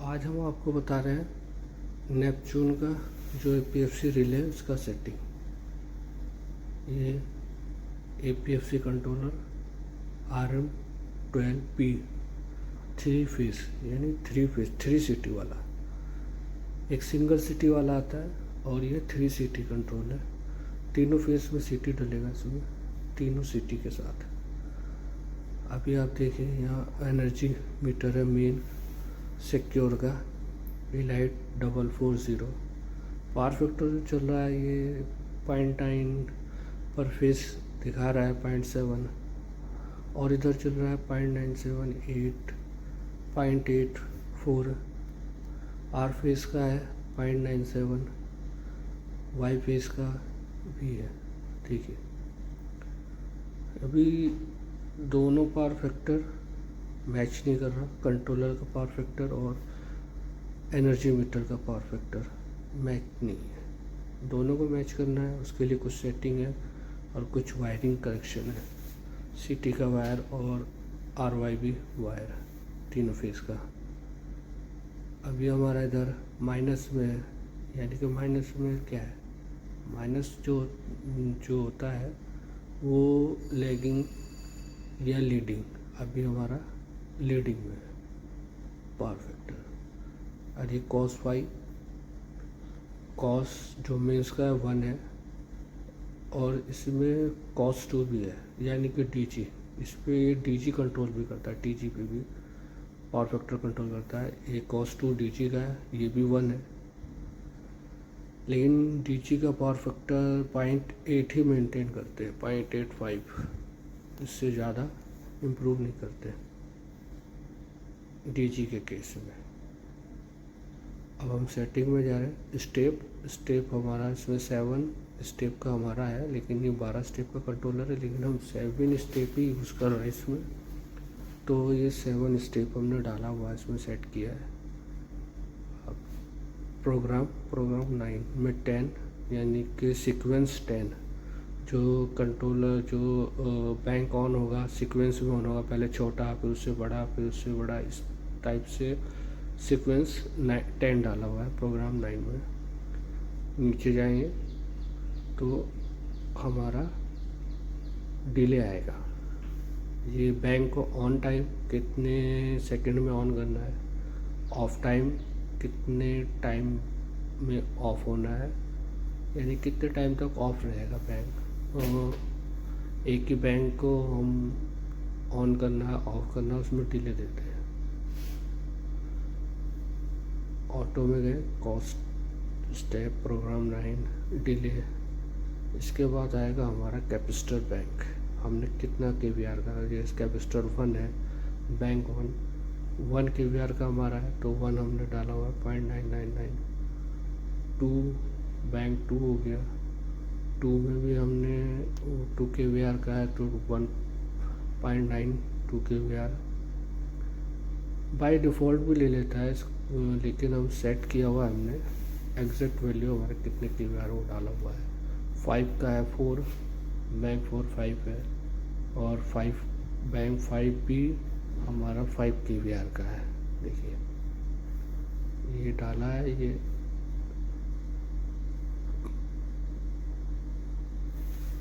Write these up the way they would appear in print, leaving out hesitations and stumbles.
आज हम आपको बता रहे हैं नेपच्यून का जो APFC रिले है उसका सेटिंग। ये APFC कंट्रोलर RM12P 3 फेस यानी 3 सीटी वाला, एक सिंगल सीटी वाला आता है और ये 3 सीटी कंट्रोल है। तीनों फेस में सीटी डलेगा इसमें, तीनों सीटी के साथ। अभी आप देखिए यहाँ एनर्जी मीटर है मेन सिक्योर का, लाइट 440। पावर फैक्टर जो चल रहा है ये 0.9 पर फेस दिखा रहा है 0.7, और इधर चल रहा है 0.978, 0.84। आर फेस का है 0.97, वाई फेस का भी है। ठीक है, अभी दोनों पावर फैक्टर मैच नहीं कर रहा, कंट्रोलर का पावर फैक्टर और एनर्जी मीटर का पावर फैक्टर मैच नहीं है। दोनों को मैच करना है, उसके लिए कुछ सेटिंग है और कुछ वायरिंग करेक्शन है। सीटी का वायर और RYB वायर तीनों फेस का। अभी हमारा इधर माइनस में है, यानी कि माइनस में क्या है, माइनस जो होता है वो लैगिंग या लीडिंग। अभी हमारा लीडिंग में है पावर फैक्टर। और ये cos5, cos जो मेंस का है 1 है, और इसमें cos2 भी है, यानी कि DG। इस पे ये DG कंट्रोल भी करता है, DG पे भी पावर फैक्टर कंट्रोल करता है। ये cos2 DG का है, ये भी 1 है, लेकिन DG का पावर फैक्टर 0.8 ही मेंटेन करते हैं, 0.85, इससे ज़्यादा इम्प्रूव नहीं करते DG के केस में। अब हम सेटिंग में जा रहे हैं। स्टेप हमारा इसमें 7 स्टेप का हमारा है, लेकिन ये 12 स्टेप का कंट्रोलर है, लेकिन हम 7 स्टेप ही यूज़ कर रहे हैं इसमें। तो ये 7 स्टेप हमने डाला हुआ है, इसमें सेट किया है। अब प्रोग्राम 9 में 10 यानी कि सीक्वेंस 10, जो कंट्रोलर जो बैंक ऑन होगा सीक्वेंस में ऑन होगा, पहले छोटा फिर उससे बड़ा फिर उससे बड़ा, इस टाइप से सीक्वेंस 10 डाला हुआ है प्रोग्राम 9 में। नीचे जाएंगे तो हमारा डिले आएगा। ये बैंक को ऑन टाइम कितने सेकंड में ऑन करना है, ऑफ टाइम कितने टाइम में ऑफ होना है, यानी कितने टाइम तक ऑफ रहेगा बैंक। एक ही बैंक को हम ऑन करना है ऑफ करना है, उसमें डिले देते हैं। ऑटो में गए, कॉस्ट स्टेप प्रोग्राम 9 डिले। इसके बाद आएगा हमारा कैपेसिटर बैंक। हमने कितना KVR का, जैसे कैपेसिटर 1 है, बैंक 1 KVR का हमारा है, तो 1 हमने डाला हुआ है 0.999। 2 बैंक 2 हो गया, 2 में भी हमने 2 KVR का है, तो 1.92 KVR बाय डिफ़ॉल्ट भी ले लेता है, लेकिन हम सेट किया हुआ है हमने एग्जैक्ट वैल्यू हमारे कितने KVR वो डाला हुआ है। 5 का है 4, बैंक 4 5 है, और 5 बैंक 5 भी हमारा 5 KVR का है। देखिए ये डाला है ये,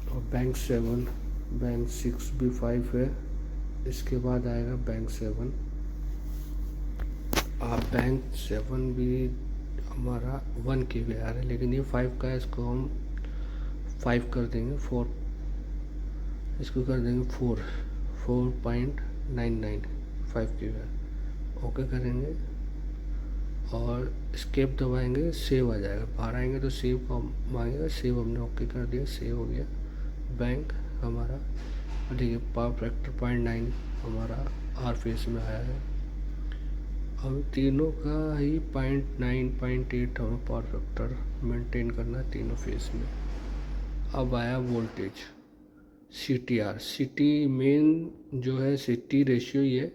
और बैंक 7, बैंक 6 भी 5 है। इसके बाद आएगा बैंक 7। बैंक 7 भी हमारा 1 KVR है, लेकिन ये 5 का है, इसको हम 5 कर देंगे, 4 इसको कर देंगे 4.99 5 KVR। ओके करेंगे और स्केप दबाएंगे, सेव आ जाएगा। बाहर आएंगे तो सेव का मांगेगा, सेव हमने ओके कर दिया, सेव हो गया बैंक हमारा। देखिए पावर फैक्टर 0.9 हमारा आर फेस में आया है। अब तीनों का ही 0.9 0.8 हमें पावर फैक्टर मेंटेन करना है तीनों फेस में। अब आया वोल्टेज CTR। सिटी मेन जो है सिटी रेशियो ही है,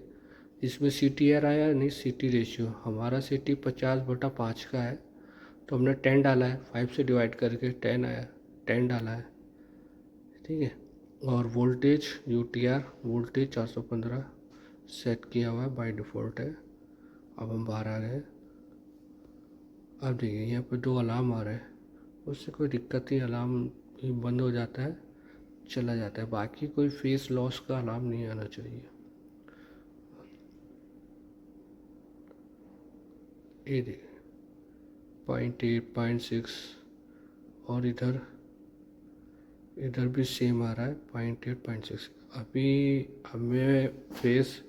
इसमें CTR आया नहीं, सिटी रेशियो। हमारा सिटी 50/5 का है, तो हमने 10 डाला है, 5 से डिवाइड करके 10 आया, 10 डाला है। ठीक है, और वोल्टेज UTR वोल्टेज 415 सेट किया हुआ है, बाय डिफ़ॉल्ट है। अब हम बाहर आ गए, अब देखिए यहाँ पर 2 अलार्म आ रहे हैं, उससे कोई दिक्कत नहीं, अलार्म ही बंद हो जाता है, चला जाता है, बाकी कोई फेस लॉस का अलार्म नहीं आना चाहिए। ये देखिए 0.8 0.6 और इधर भी सेम आ रहा है 0.8 0.6। अभी हमें फेस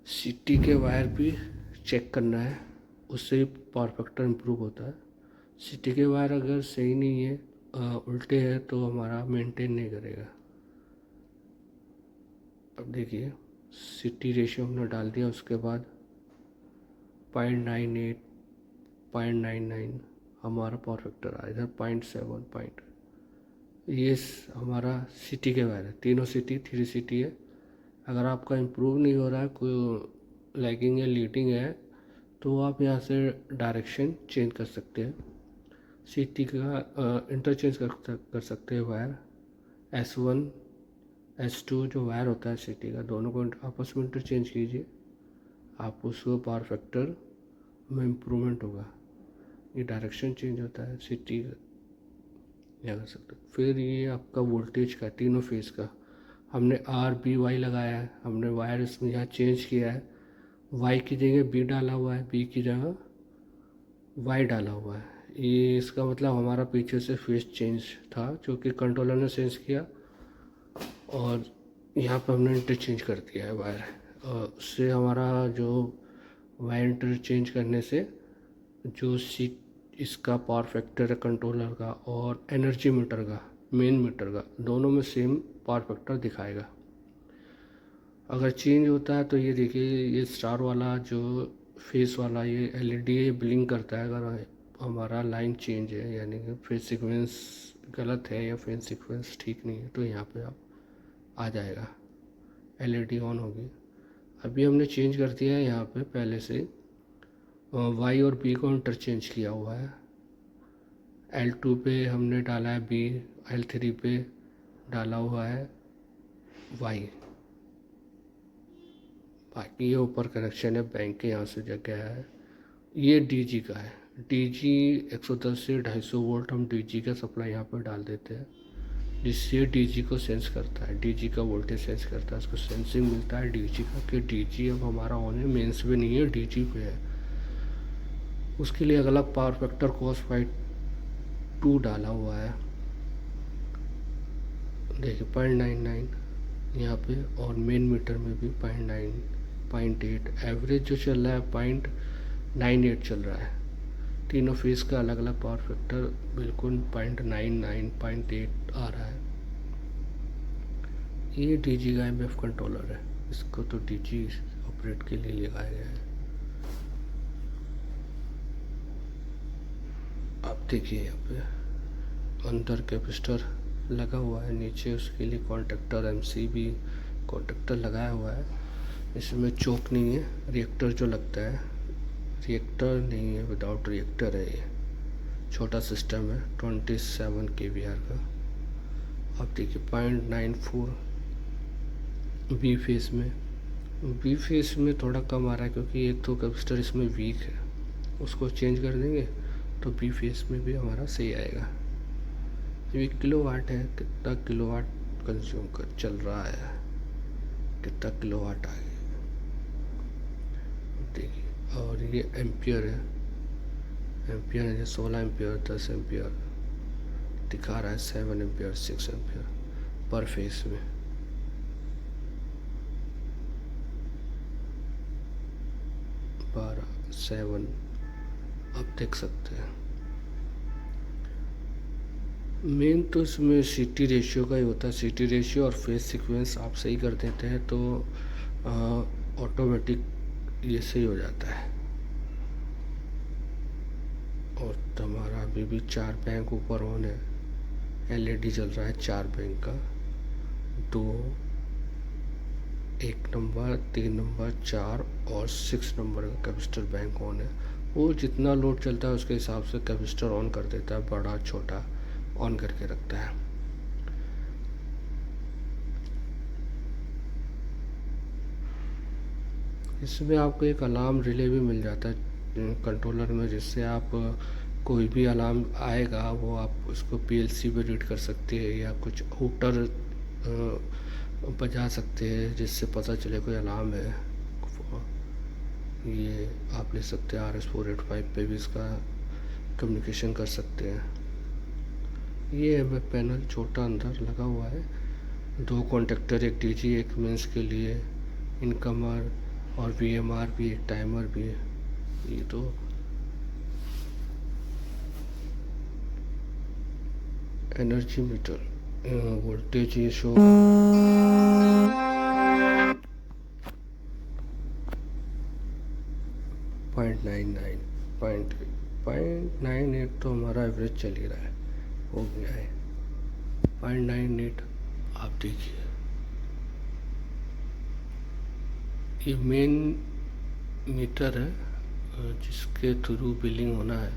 सीटी के वायर भी चेक करना है, उससे पावर फैक्टर इम्प्रूव होता है। सीटी के वायर अगर सही नहीं है, उल्टे है, तो हमारा मेंटेन नहीं करेगा। अब देखिए सीटी रेशियो हमने डाल दिया, उसके बाद 0.98 0.99 हमारा पावर फैक्टर आया, इधर 0.7 ये हमारा सीटी के वायर है, तीनों सीटी 3 सीटी है। अगर आपका इम्प्रूव नहीं हो रहा है, कोई लैगिंग या लीडिंग है, तो आप यहाँ से डायरेक्शन चेंज कर सकते हैं, सीटी का इंटरचेंज कर सकते हैं वायर। S1 S2 जो वायर होता है सीटी का, दोनों को आपस में इंटरचेंज कीजिए, आप उसको पावर फैक्टर में इम्प्रूवमेंट होगा। ये डायरेक्शन चेंज होता है सीटी का, यहाँ कर सकते हो। फिर ये आपका वोल्टेज का तीनों फेज का हमने RBY लगाया है, हमने वायर इसमें यहाँ चेंज किया है, Y की जगह B डाला हुआ है, B की जगह Y डाला हुआ है। ये इसका मतलब हमारा पीछे से फेस चेंज था, जो कि कंट्रोलर ने सेंस किया, और यहाँ पर हमने इंटरचेंज कर दिया है वायर। उससे हमारा जो वायर इंटरचेंज करने से जो इसका पावर फैक्टर है कंट्रोलर का और एनर्जी मीटर का, मेन मीटर का, दोनों में सेम पावर फैक्टर दिखाएगा। अगर चेंज होता है तो ये देखिए, ये स्टार वाला जो फेस वाला ये LED ये ब्लिंक करता है अगर हमारा लाइन चेंज है, यानी कि फेस सीक्वेंस गलत है या फेस सीक्वेंस ठीक नहीं है, तो यहाँ पे आप आ जाएगा, LED ऑन होगी। अभी हमने चेंज कर दिया है यहाँ पे, पहले से Y और B को इंटरचेंज किया हुआ है। L2 पे हमने डाला है B, L3 पे डाला हुआ है Y। बाकी ये ऊपर कनेक्शन है बैंक के, यहाँ से जगह है। ये DG का है, DG 110 से 250 वोल्ट हम DG का सप्लाई यहाँ पर डाल देते हैं, जिससे DG को सेंस करता है, DG का वोल्टेज सेंस करता है, उसको सेंसिंग मिलता है DG का कि DG अब हमारा ऑन है, मेंस पे नहीं है, DG पे है। उसके लिए अलग पावर फैक्टर cos/2 डाला हुआ है, देखिए 0.99 यहाँ पे, और मेन मीटर में भी 0.8 एवरेज जो चल रहा है 0.98 चल रहा है। तीनों फेस का अलग अलग पावर फैक्टर बिल्कुल 0.99 0.8 आ रहा है। ये DG का MF कंट्रोलर है, इसको तो DG ऑपरेट के लिए लगाया गया है। आप देखिए यहाँ पे अंदर कैपेसिटर लगा हुआ है, नीचे उसके लिए कॉन्टेक्टर MCB कॉन्टेक्टर लगाया हुआ है। इसमें चोक नहीं है, रिएक्टर जो लगता है, रिएक्टर नहीं है, विदाउट रिएक्टर है। ये छोटा सिस्टम है 27 kVAR का। अब देखिए 0.94 B फेस में थोड़ा कम आ रहा है, क्योंकि एक तो कैपेसिटर इसमें वीक है, उसको चेंज कर देंगे तो B फेस में भी हमारा सही आएगा। ये किलोवाट है, कितना किलोवाट कंज्यूम कर चल रहा है, कितना किलोवाट आ गया देखिए। और ये एम्पियर है, एम्पियर है 16 एम्पियर, 10 एम्पियर दिखा रहा है, 7 एम्पियर 6 एम्पियर पर फेस में। बारह 7 आप देख सकते हैं। मेन तो इसमें सीटी रेशियो का ही होता है, सीटी रेशियो और फेस सीक्वेंस आप सही कर देते हैं तो ऑटोमेटिक ये सही हो जाता है। और हमारा अभी भी 4 बैंक ऊपर ऑन है, LED चल रहा है 4 बैंक का, 2 1 नंबर 3 नंबर 4 और 6 नंबर का कैपेसिटर बैंक ऑन है। वो जितना लोड चलता है उसके हिसाब से कैपेसिटर ऑन कर देता है, बड़ा छोटा ऑन करके रखता है। इसमें आपको एक अलार्म रिले भी मिल जाता है, कंट्रोलर में, जिससे आप कोई भी अलार्म आएगा वो आप उसको पीएलसी पे रीड कर सकते हैं, या कुछ हुटर बजा सकते हैं जिससे पता चले कोई अलार्म है। ये आप ले सकते हैं। RS-485 पे भी इसका कम्युनिकेशन कर सकते हैं। ये है पैनल, छोटा अंदर लगा हुआ है, 2 कॉन्टेक्टर, एक डीजी एक मेंस के लिए, इनकमर और VMR भी, एक टाइमर भी है। ये तो एनर्जी मीटर, वोल्टेज ये शो 0.98 तो हमारा एवरेज चल ही रहा है, हो गया है 0.98। आप देखिए ये मेन मीटर है जिसके थ्रू बिलिंग होना है।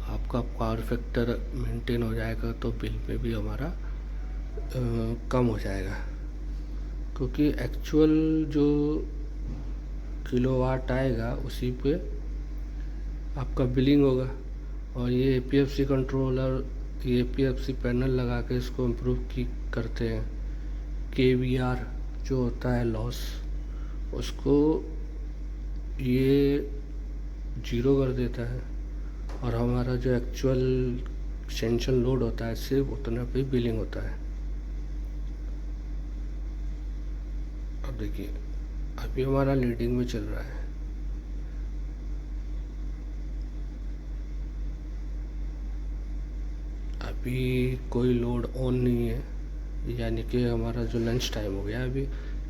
आपका पावर फैक्टर मेंटेन हो जाएगा तो बिल में भी हमारा कम हो जाएगा, क्योंकि एक्चुअल जो किलोवाट आएगा उसी पे आपका बिलिंग होगा। और ये APFC कंट्रोलर, ये APFC पैनल लगा के इसको इम्प्रूव करते हैं। KVR जो होता है लॉस, उसको ये 0 कर देता है, और हमारा जो एक्चुअल सेंशन लोड होता है सिर्फ उतना पे बिलिंग होता है। अब देखिए अभी हमारा लीडिंग में चल रहा है। अभी कोई लोड ऑन नहीं है, यानी कि हमारा जो लंच टाइम हो गया, अभी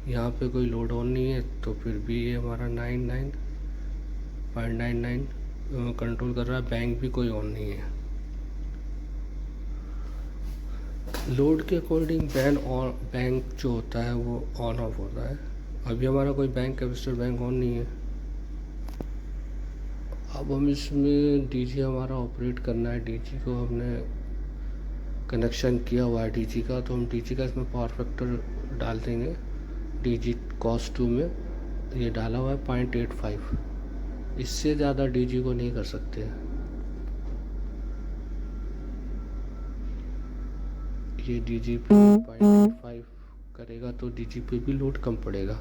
यहाँ पे कोई लोड ऑन नहीं है, तो फिर भी ये हमारा 99.99 कंट्रोल कर रहा है। बैंक भी कोई ऑन नहीं है। लोड के अकॉर्डिंग बैंक जो होता है वो ऑन ऑफ होता है। अभी हमारा कोई बैंक, कैपेसिटर बैंक ऑन नहीं है। अब हम इसमें डीजी हमारा ऑपरेट करना है। डीजी को हमने कनेक्शन किया हुआ है डीजी का, तो हम डीजी का इसमें पावर फैक्टर डाल देंगे। डीजी cos 2 में ये डाला हुआ है 0.85, इससे ज़्यादा डीजी को नहीं कर सकते। ये डीजी पे 0.85 करेगा तो डीजी पे भी लोड कम पड़ेगा।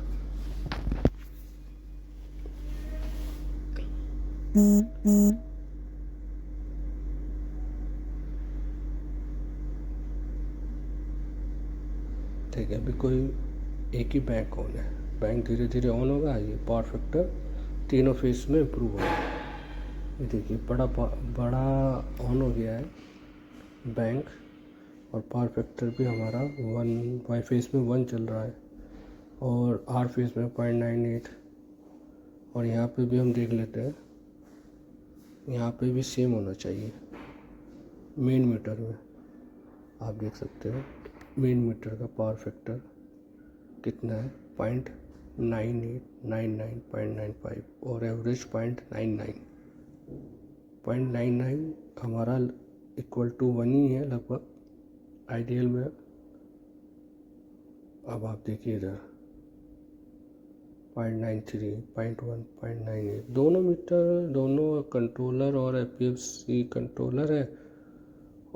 ठीक है, अभी कोई एक ही बैंक ऑन है। बैंक धीरे धीरे ऑन होगा, ये पावर फैक्टर तीनों फेस में इम्प्रूव होगा। ये देखिए बड़ा ऑन हो गया है बैंक, और पावर फैक्टर भी हमारा 1 वाई फेस में 1 चल रहा है, और आर फेस में 0.98। और यहाँ पे भी हम देख लेते हैं, यहाँ पे भी सेम होना चाहिए। मेन मीटर में आप देख सकते हो मेन मीटर का पावर फैक्टर कितना है, 0.9899 0.95, और एवरेज 0.99 हमारा इक्वल टू 1 ही है लगभग आइडियल में। अब आप देखिए इधर 0.93 0.1 0.98, दोनों मीटर, दोनों कंट्रोलर और APFC कंट्रोलर है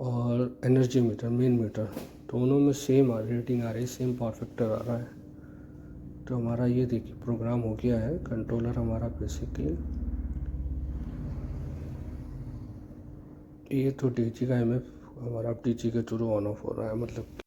और एनर्जी मीटर मेन मीटर, दोनों में सेम रेटिंग आ रही है, सेम पावर फैक्टर आ रहा है। तो हमारा ये देखिए प्रोग्राम हो गया है। कंट्रोलर हमारा बेसिकली ये तो डीजी का MF हमारा डीजी के थ्रू ऑन ऑफ हो रहा है, मतलब